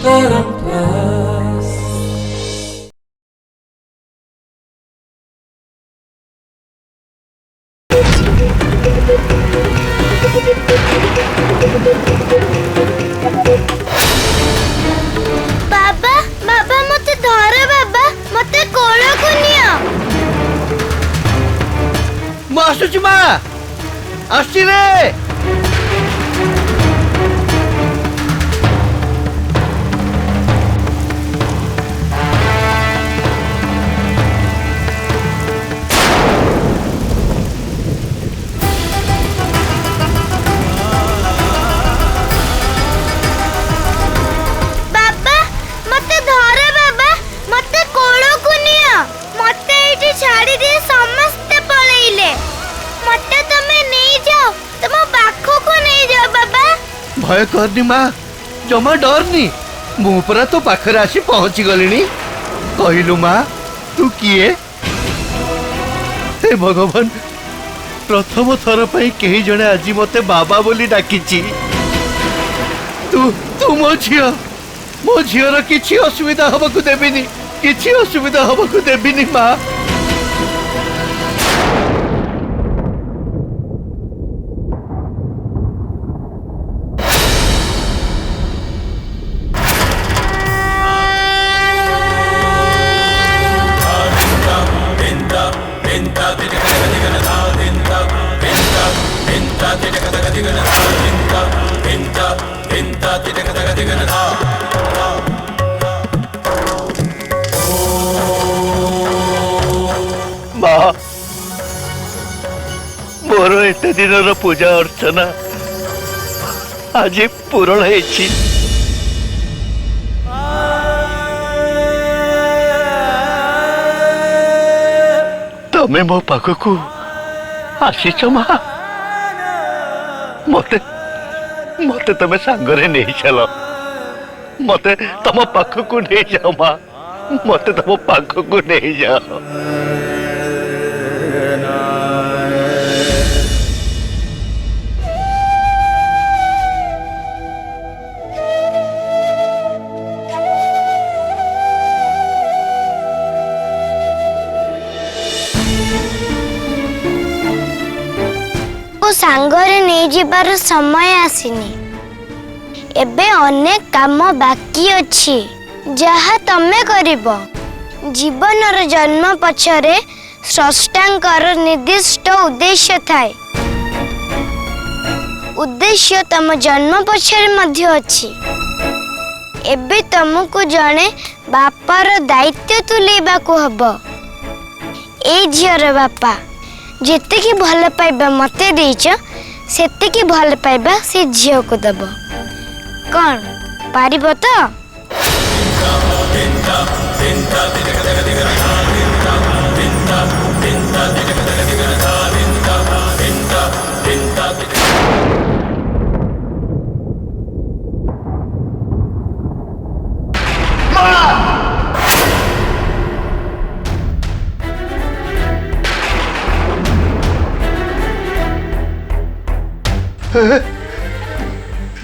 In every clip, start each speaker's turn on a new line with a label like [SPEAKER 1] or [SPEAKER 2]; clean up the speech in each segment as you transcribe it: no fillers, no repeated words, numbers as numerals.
[SPEAKER 1] बाबा बाबा मते धर बाबा मते कोलको नियो
[SPEAKER 2] आसुची माँ आसची रे
[SPEAKER 1] बाबा मते धर बाबा मते कोलको नियो मते एठी छाड़ी दे समस्त पळेइले मते तमे नहीं जाओ तुम पाखो को नहीं जाओ बाबा
[SPEAKER 2] भय करनी माँ जमा डरनी मु परा तो पाखरे आसी पहुंची गलिनी कहलु माँ तू किए हे भगवान प्रथम थर पई केही जणे आज मते बाबा बोली डाकिची तू तू मो झियर किछि असुविधा हबकु देबिनी किछि असुविधा हबकु देबिनी माँ माँ मोर एते दिन पूजा अर्चना आज पूरण होइछि तमे मो पाखकु आसीच माँ मते मते तमे सांगरे नहीं चलो मते तम पाखकु नहीं जाओ माँ मते तम पाखकु नहीं जाओ
[SPEAKER 1] सांगरे नहीं जीवार समय आसीनी एबे अनेक काम बाकी अछि जहा तमे करिबो जीवनर जन्म पछरे स्रष्टांकर निर्दिष्ट उद्देश्य थाए उद्देश्य तम जन्म पछरे मध्य अछि एबे तुमको जणे बापार दायित्व तुलेबा को हबो ए झियर बापा जेते की भल पाइबा मते देइछ सेते की भल पाइबा से झियो को दबो कौन पारिबो तो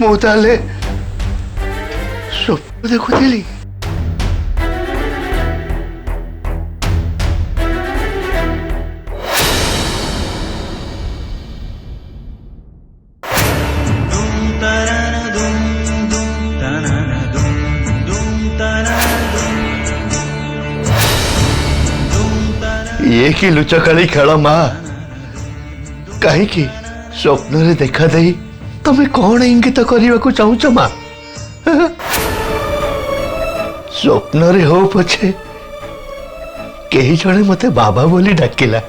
[SPEAKER 2] मु ताले स्वप्न देखुଥିଲି ये कि लुचकाली खेल माँ कहीं स्वप्न रे देखा दे तमें कौन इंगित करने को चाहूच माँ स्वप्न रे हो पछे कहीं जड़े मते बाबा बोली डाकिला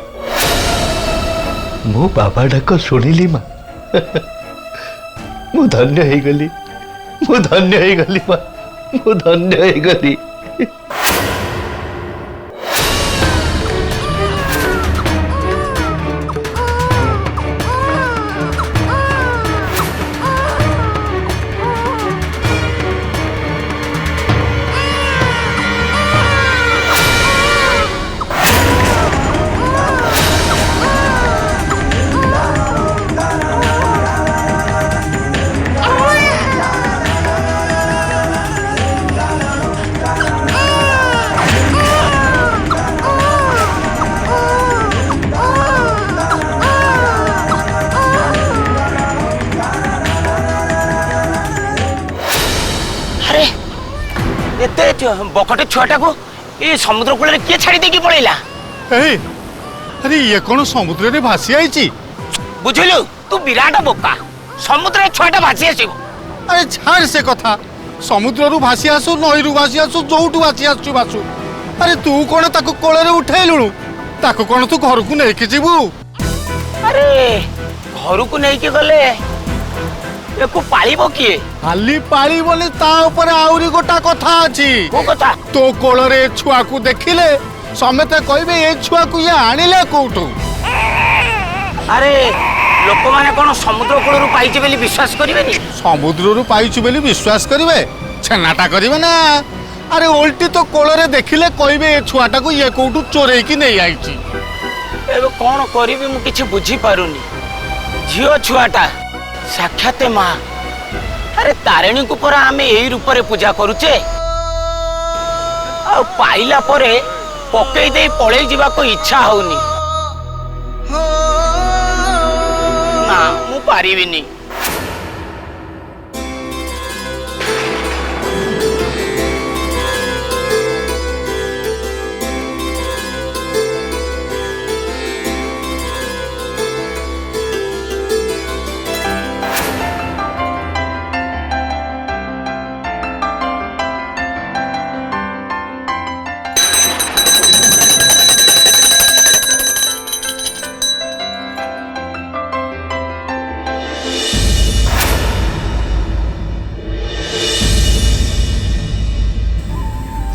[SPEAKER 2] मु बाबा डाक शुणिली माँ मु धन्य हो गली मु धन्य हो गली माँ मु धन्य हो गली
[SPEAKER 3] अरे एते बकटे छुआटा को ये समुद्र कूल किए छाड़ी देकी पड़ेला?
[SPEAKER 4] अरे ये कौन समुद्र रे भासी आईची?
[SPEAKER 3] बुझिलु तू विराट बोका। समुद्र छुआटा भासी आसीबो।
[SPEAKER 4] अरे छाड़ से कथा। समुद्र रु भासी आसु नई रु भासी आसु जोटू भासी आसु बासु। अरे तू कौन ताको कोल रे उठैलुनु? ताको कौन तू घर को नहीं जीवु?
[SPEAKER 3] अरे घर को नहीं के गले एको पालिबो किए?
[SPEAKER 4] खाली पालिबोनी ता ऊपर आउरी गोटा कथा अछि।
[SPEAKER 3] को कथा?
[SPEAKER 4] तो कोल रे छुआ को देखिले समेते कहबे ए छुआ को ये आनिले कोठू।
[SPEAKER 3] अरे लोक माने कोन समुद्र कूल रु पाइचे बेली विश्वास करिवेनी?
[SPEAKER 4] समुद्र रु पाइछु बेली विश्वास करिवे? छेनाटा करिवे ना। अरे उल्टी तो कोल रे देखिले कहबे ए छुआटा को ये कोठू चोरै की नहीं आइची।
[SPEAKER 3] एबे कोन करिबी मु किछि बुझी पारुनी। झियो छुआटा साक्षात माँ। अरे तारिणी को परा आमे एही रूप रे पूजा करूचे। आ पाइला परे पकई दे पळेई जिबा को इच्छा होउनी। ना मु पारिबिनी।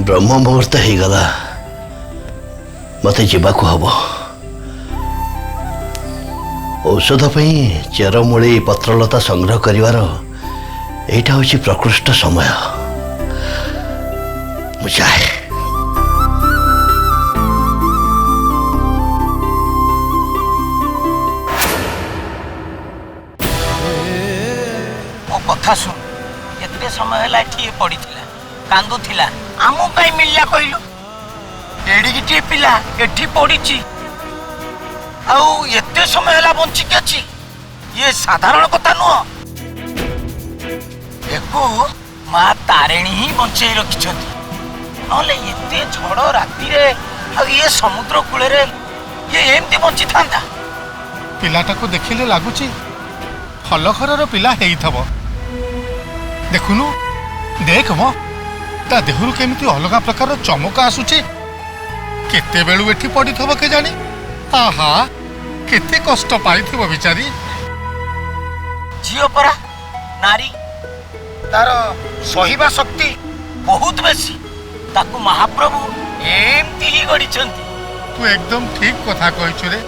[SPEAKER 2] ब्रह्म मुहूर्त हो गला मते जीवाकू हब औषध चेरमूली पत्रलता संग्रह करिवार एटा होची प्रकृष्ट समय मुझाए
[SPEAKER 3] ओ कथा सुन एते समय हला एठी पड़ी थिला कांदू थिला आमु काई मिलला कइलु एडी गिटी पिला एठी पड़ीची आउ एते समय हला बंची के छी ये साधारण कथा नुह एको मां तारिणी ही बंचई रखिछथि नले एते झड़ राती रे आ ये समुद्र कूले रे ये एमती बंची थांदा
[SPEAKER 4] पिलाटा को देखिले लागुची फल घरर पिला हेई थबो देखुनु देख मो ता देहरु केमिति अलगा प्रकार चमक आसुची केते बेलु एठी पड़ी थबो के जानी आहा केते कष्ट पाई थबो बिचारी
[SPEAKER 3] झियो परा नारी तार सहिबा शक्ति बहुत बेसी ताकू महाप्रभु एमती ही गड़ीचंती
[SPEAKER 4] तू एकदम ठीक कथा कहिछु रे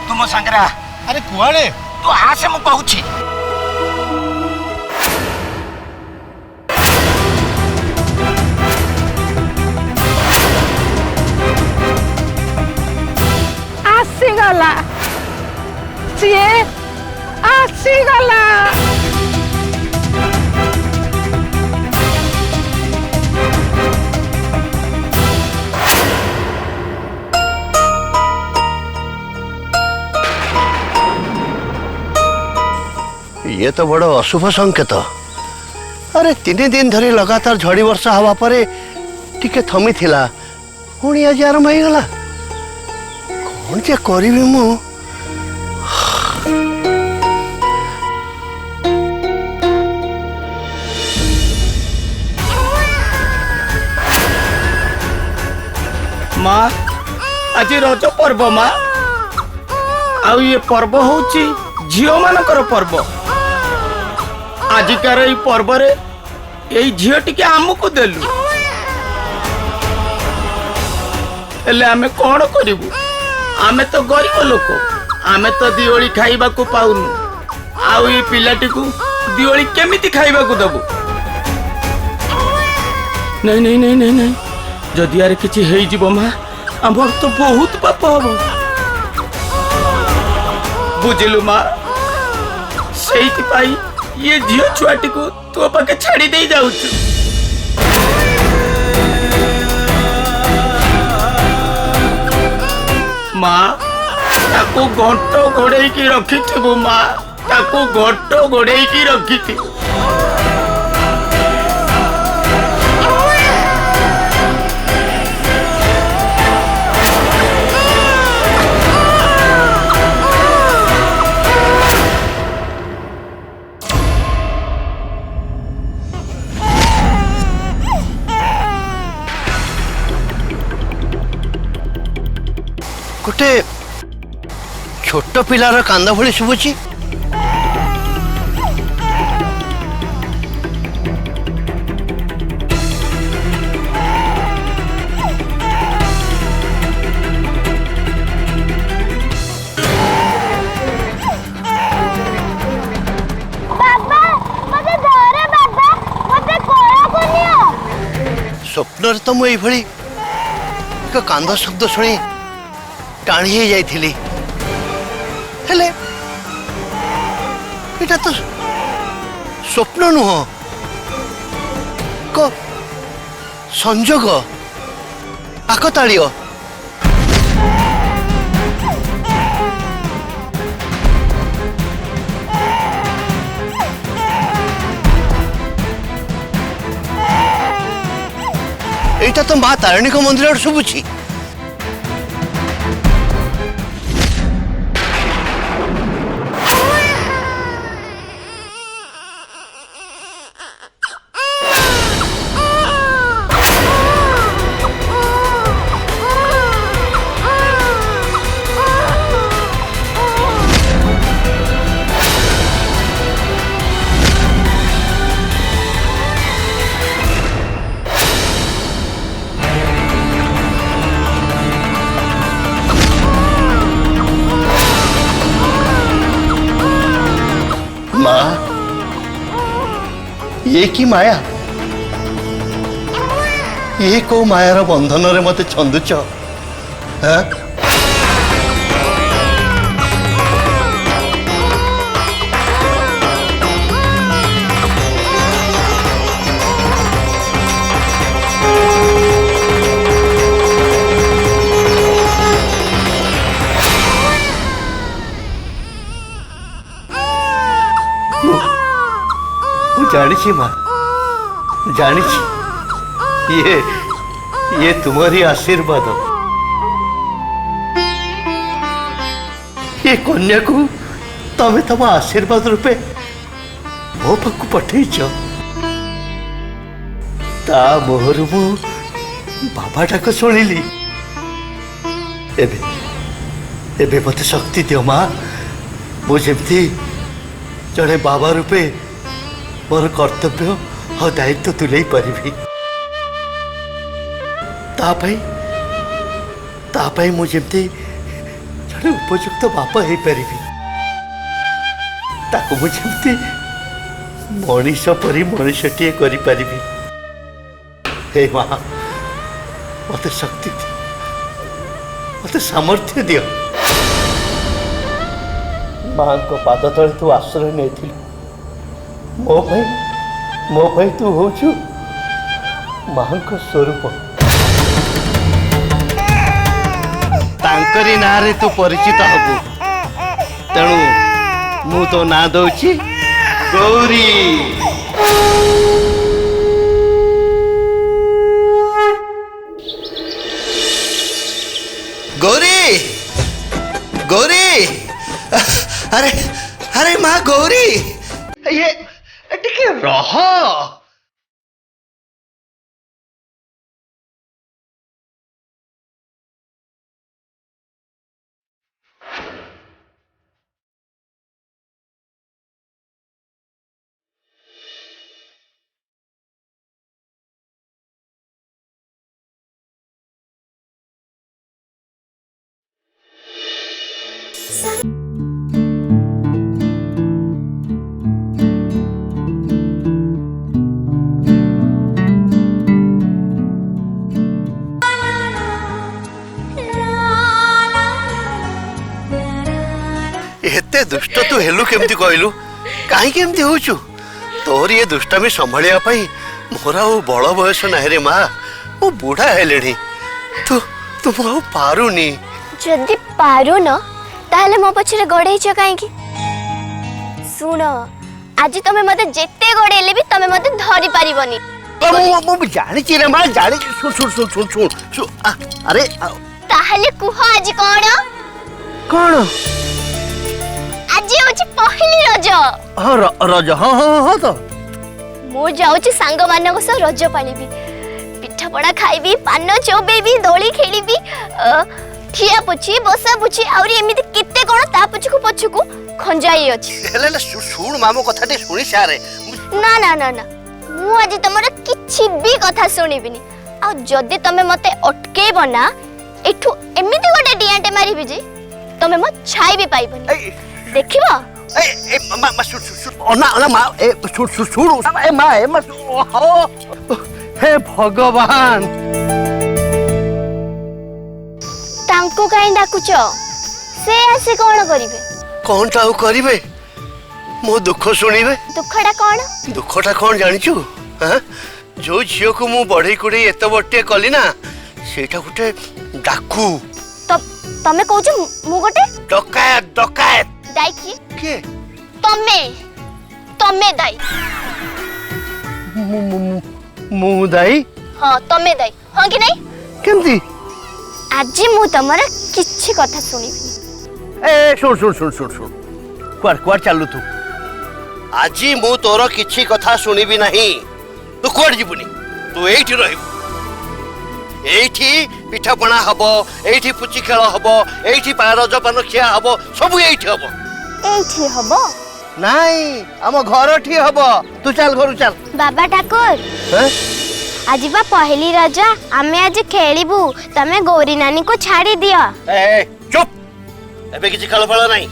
[SPEAKER 3] तुम संगरा
[SPEAKER 4] अरे कुआड़े
[SPEAKER 3] तू आसे मु कहूची
[SPEAKER 5] आसीगला सिए आसीगला
[SPEAKER 2] ये तो बड़ अशुभ संकेत अरे 3 दिन धरी लगातार झड़ी वर्षा हवा परे टिके थमी थिला पुणी आज आरंभ हो गला कौन जे करिबी मु
[SPEAKER 3] माँ आज रज पर्व माँ आउ ये पर्व होची झियो मानकर पर्व आजिकार ये पर्व रे ये झियो टिके आमको देलु हेले आमे कौन करिबु आमे तो गरीब लोक आमे तो दिवाली खाइबा को पाउनु आउ ये पिलाटी को दिवाली केमिति खाइबा को दबु नहीं नहीं नहीं नहीं नहीं जदि यार किछि हेई जीवो मां हमर तो बहुत पाप हबो बुझलु मां सेहिति पाई ये झियो छुआटी को तो पाके छाड़ी दे जाउछु मां ताको घंटो घोड़े की रखिथिबु मां ताको घंटो घोड़े की रखिथिबु
[SPEAKER 2] गोटे छोट पिलार कांद भली शुभुची। स्वप्न तो मुझे एक कांद शब्द शुणी टाणी ही जाइथिली हेले एटा तो स्वप्न नुह को संजोग आकताड़ीय। एटा तो माँ तारिणी को मंदिर शुभुची। माँ ये की माया ये को मायार बंधन रे मते छंदुच हाँ? जानी माँ जानी ये तुम्हारी आशीर्वाद ये कन्या को तमे तम आशीर्वाद रूपे मो पाक पठेच ता मोहर मु बाबा डाक शुणिली एबे मते शक्ति दियो माँ मुझे जड़े बाबा रूपे मोर कर्तव्य और दायित्व तुले पारि तापाई मुझे जड़े उपयुक्त बापा हो पारि ताको मुझे मनीष परी मनीषटीए करि पारि। हे माँ मते शक्ति दियो मते सामर्थ्य दियो। माँ को पाद तले तू आश्रय नहीं मो भाई तू होचु मां को स्वरूप तांकरी ना रे तू परिचित हबु तेणु मु तो ना दउची गौरी। गौरी गौरी अरे अरे माँ गौरी ये टिके रह। एते दुष्ट तू हेलु केमती कहलु काहे केमती होचु तोर ये दुष्टामी संभालिया पई मोरा ओ बड़ बयस नाही रे माँ मु बूढ़ा हेलेनी तू तू मो पारुनी
[SPEAKER 1] जदि पारु न ताहले मो पछरे गड़ेइछ काहे की सुन आज तमे मते जेते गड़ेले भी तमे मते धरि पारिबनी।
[SPEAKER 2] मु जानि छि रे माँ जानि सुन सुन सुन सुन सुन सुन अरे
[SPEAKER 1] ताहले कुह आज कोन
[SPEAKER 2] कोन
[SPEAKER 1] आज होची पहली रज।
[SPEAKER 2] हां रज हां हां हां तो
[SPEAKER 1] मो जाउची सांग मानक सह रज पालिबी पिठा पड़ा खाइबी पान चोबेबी दोली खेलिबी ठिया पुछि बसा पुछि आउरी एमिति केते कोन ता पुछकु पछकु खंजाई अछि
[SPEAKER 2] हेले सुन मामो कथाटे सुनी सारे
[SPEAKER 1] ना ना ना ना मु आज तमरा किछि भी कथा सुनिबिनी आ जदी तमे मते अटकेबो ना एठु एमिति गोटे डियाटे मारिबि जे तमे म छाई भी पाइबनी देखिबो
[SPEAKER 2] ए मा सुन ओना मा ए सुन ए मा हे भगवान
[SPEAKER 1] तांको काई डाकुच से आसे कोन करिवे
[SPEAKER 2] कौन टाउ करिवे मो दुख सुनिवे
[SPEAKER 1] दुखडा कोन
[SPEAKER 2] दुखटा कौन जानिचु हां जो झियो को मु बढ़ई कुड़ी एत बट्टे कली ना सेटा गुटे डाकू
[SPEAKER 1] तमे कहू मु गोटे
[SPEAKER 2] डकायत डकायत
[SPEAKER 1] दाई की
[SPEAKER 2] के
[SPEAKER 1] तमे दाई
[SPEAKER 2] मु दाई
[SPEAKER 1] हां तमे दाई हां कि नहीं
[SPEAKER 2] केमती
[SPEAKER 1] आज मु तमरा किछि कथा सुनिबी
[SPEAKER 2] ए सुन क्वार चालू तू आज मु तोर किछि कथा सुनिबी नहीं तू क्वार जीवनी तू एठी रहबू एठी पिठापणा हबो एठी पुची खेल हबो एठी रजपान खिया हबो सब एठी हबो नाई हम घर ठी हबो तू चल घर चल
[SPEAKER 1] बाबा ठाकुर
[SPEAKER 2] हैं
[SPEAKER 1] आज बा पहली रजा आमे आज खेलिबू तमे गौरी नानी को छाड़ी दिया
[SPEAKER 2] ए चुप एबे किछि खेल फल नहीं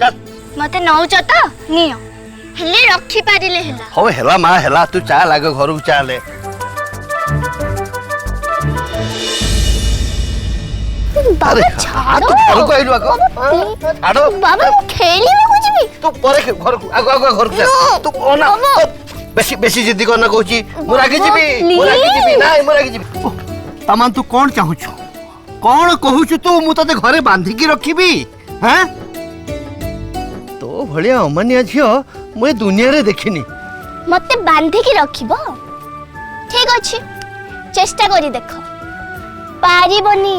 [SPEAKER 2] चल
[SPEAKER 1] मते नौच त नियो हेले रखी पारिले हला
[SPEAKER 2] हो हेला मा हेला तू चल आगे घर को चले
[SPEAKER 1] बाबा छाड़ो
[SPEAKER 2] घर को आइलु आको आडो
[SPEAKER 1] बाबा खेलिबे को जिबी
[SPEAKER 2] तू परे घर को आगो घर को जा तू ओना बेसी जिद्दी करना कहूची मु रागी जीबी नाही मु रागी जीबी तमान तू कोन चाहूछु कोन कहूछु तू मु तते घरे बांधी की रखिबी हैं तो भलिया अमानिया झियो मु दुनिया रे देखिनी
[SPEAKER 1] मते बांधी की रखिबो ठीक अछि चेष्टा करी देखो पारिबनी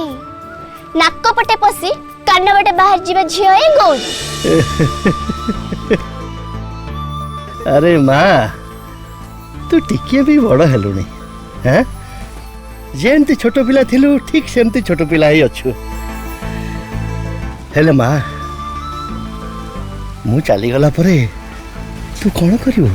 [SPEAKER 1] नाक पटे पसी कान बटे बाहर जीवे झियो ए गौरी
[SPEAKER 2] अरे माँ तू टिके भी बड़ हेलुनी हैं जेमती छोट पिला थिलु ठीक सेमती छोट पिला ही अछु हेले माँ मु चली गला परे तू कौन करिवु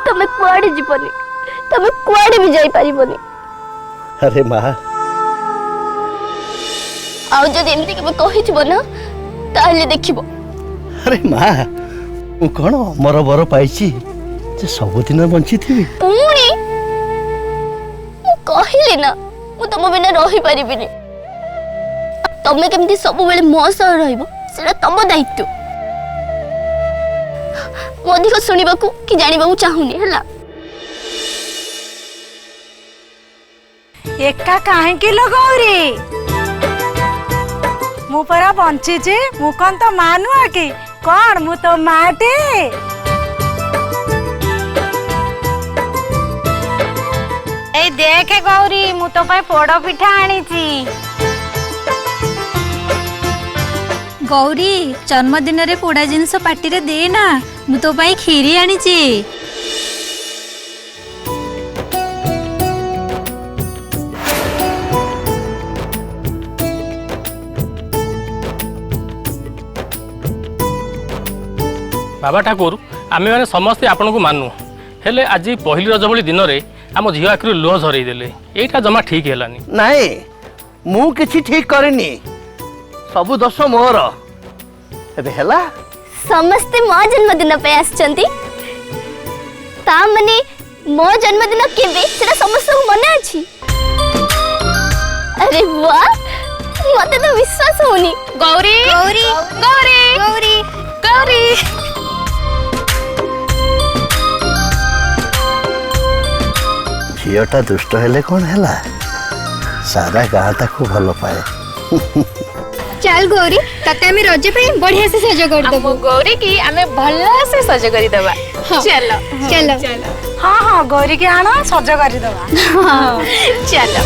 [SPEAKER 1] तमे कुआडे जीवनी तमे कुआडे भी जाई पारिबनी
[SPEAKER 2] अरे माँ
[SPEAKER 1] आउ जदि एमती केबे कहिथिबो ना ताले देखिबो
[SPEAKER 2] अरे माँ मु कौन अमर बर पाइची जे सबुदिन बंची थी
[SPEAKER 1] पुणी मु कहिले ना मु तम बिना रही पारिबिनी तमे केमती सब बेले मो सह रहइबो सेटा तम दायित्व मु अधिक सुनिबाकू कि जानिबाकू चाहुनी हला
[SPEAKER 5] एका काहे की लगौरी मु परा बंची जे मु कोन तो मानु आके कोन मु तो माटे ए देखे गौरी मु तो पाए पोड़ पिठा आनी छी
[SPEAKER 6] गौरी जन्मदिन रे पोड़ा जिनस पार्टी रे दे ना मु तो पाई खीरी आनी छी
[SPEAKER 7] बाबा ठाकुर आमे माने समस्ते आपन को मानु हेले आज पहली रज भली दिन रे आम झियो आखिर लुह झरई देले एटा जमा ठीक हेलानी
[SPEAKER 2] नहीं मु किछि ठीक करनी सबु दोष मोर एबे हेला
[SPEAKER 1] समस्ते मो जन्मदिन पे आछंती ता माने मो जन्मदिन केबे सेटा समस्त को मने अछि अरे वाह मते तो विश्वास होनी गौरी गौरी गौरी गौरी गौरी
[SPEAKER 2] झीटा दुष्ट हेले कौन हैला सारा गाँ ताकू भल पाए
[SPEAKER 8] चल गौरी तते हमें रज पे बढ़िया से सज कर देबो
[SPEAKER 9] गौरी की हमें भला से सज करी देबा चलो
[SPEAKER 8] चलो
[SPEAKER 5] हाँ हाँ गौरी के आना सज करदवा
[SPEAKER 9] चलो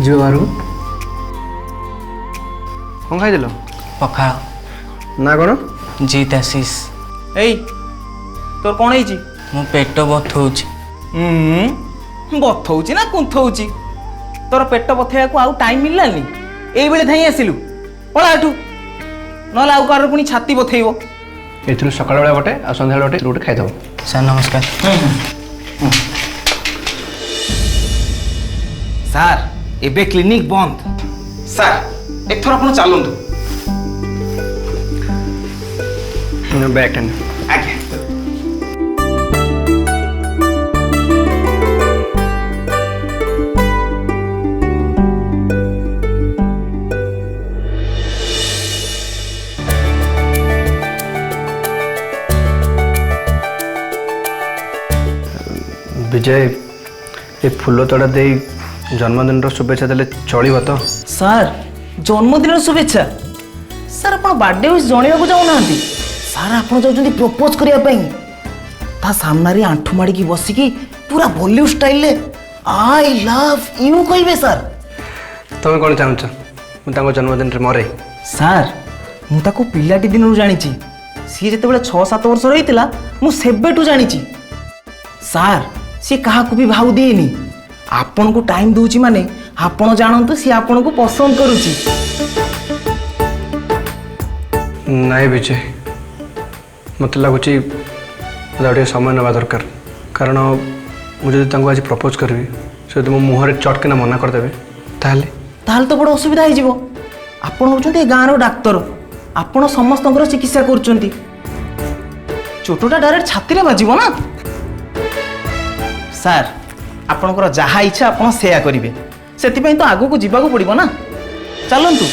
[SPEAKER 2] झील बाहर कौन खाई
[SPEAKER 10] पखाड़
[SPEAKER 2] ना कौन
[SPEAKER 10] जीत आशीष
[SPEAKER 11] एई तोर कौन है
[SPEAKER 10] मो पेट बथौची
[SPEAKER 11] बथौची ना कुंथौची तोर पेट बथेया को आउ टाइम मिललानी एई बेले धाई आसिलु पळा एठू नला आउ कार पुनी छाती बथेइबो
[SPEAKER 2] एथुरु सकाळ बेला गोटे आ संध्या बेला गोटे रोटी खाइ दबो
[SPEAKER 10] सर नमस्कार
[SPEAKER 11] सार एबे क्लिनिक बंद सार एथर आपण चालंतु
[SPEAKER 2] बैक टेन
[SPEAKER 11] आगे
[SPEAKER 2] विजय ये फूल तोड़ा दे जन्मदिन शुभेच्छा देले चलिबो तो
[SPEAKER 11] सार जन्मदिन शुभेच्छा सार आपण बर्थडे विश जणिया को जाउ नांती सार आपण जाउछन्ती प्रपोज करिया पई ता सामना रे आंठू माडी की बसी की पूरा बॉलीवुड स्टाइल ले आई लव यू कहबे सार
[SPEAKER 2] तुम कौन चाहछ मु ताको जन्मदिन रे मरे
[SPEAKER 11] सार मु ताको पिलाटी दिन जानी सी जते बेले 6-7 वर्ष रहीतिला मु सेबेटू जानी सार सी कहा को भी भाव दिएनी आपण को टाइम दूची माने आपण जानंतु सी आपण को पसंद करूची
[SPEAKER 2] नहीं विजय मत लगुच समय ना दरकार कारण मुझे आज प्रपोज करी से मो मुहर चटकिना मना करदे
[SPEAKER 11] ताल तो बड़ असुविधा हो जिवो आपण होचंती गाँव रो डाक्टर आपण समस्तंकर चिकित्सा करचंती चोटटा डायरेक्ट छाती रे बाजिवो ना सार आपणकर जहाँ इच्छा आपण सेया करिवे सेति तो आगु को जीवा को पड़िबो ना चलंतु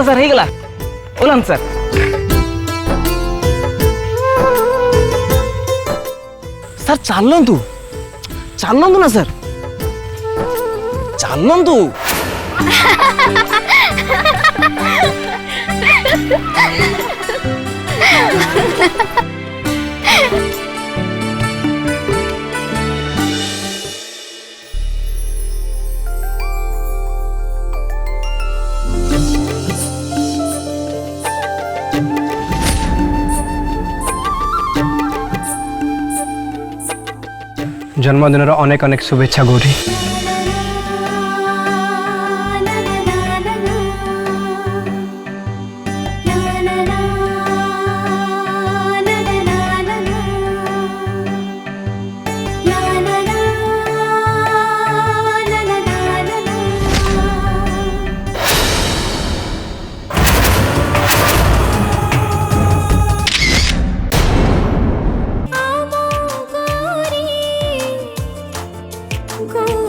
[SPEAKER 11] सर हेगला ओलन सर सर चलंतु चलंतु ना सर चलंतु जन्मदिन अनेक अनेक शुभेच्छा गौरी।
[SPEAKER 1] Go.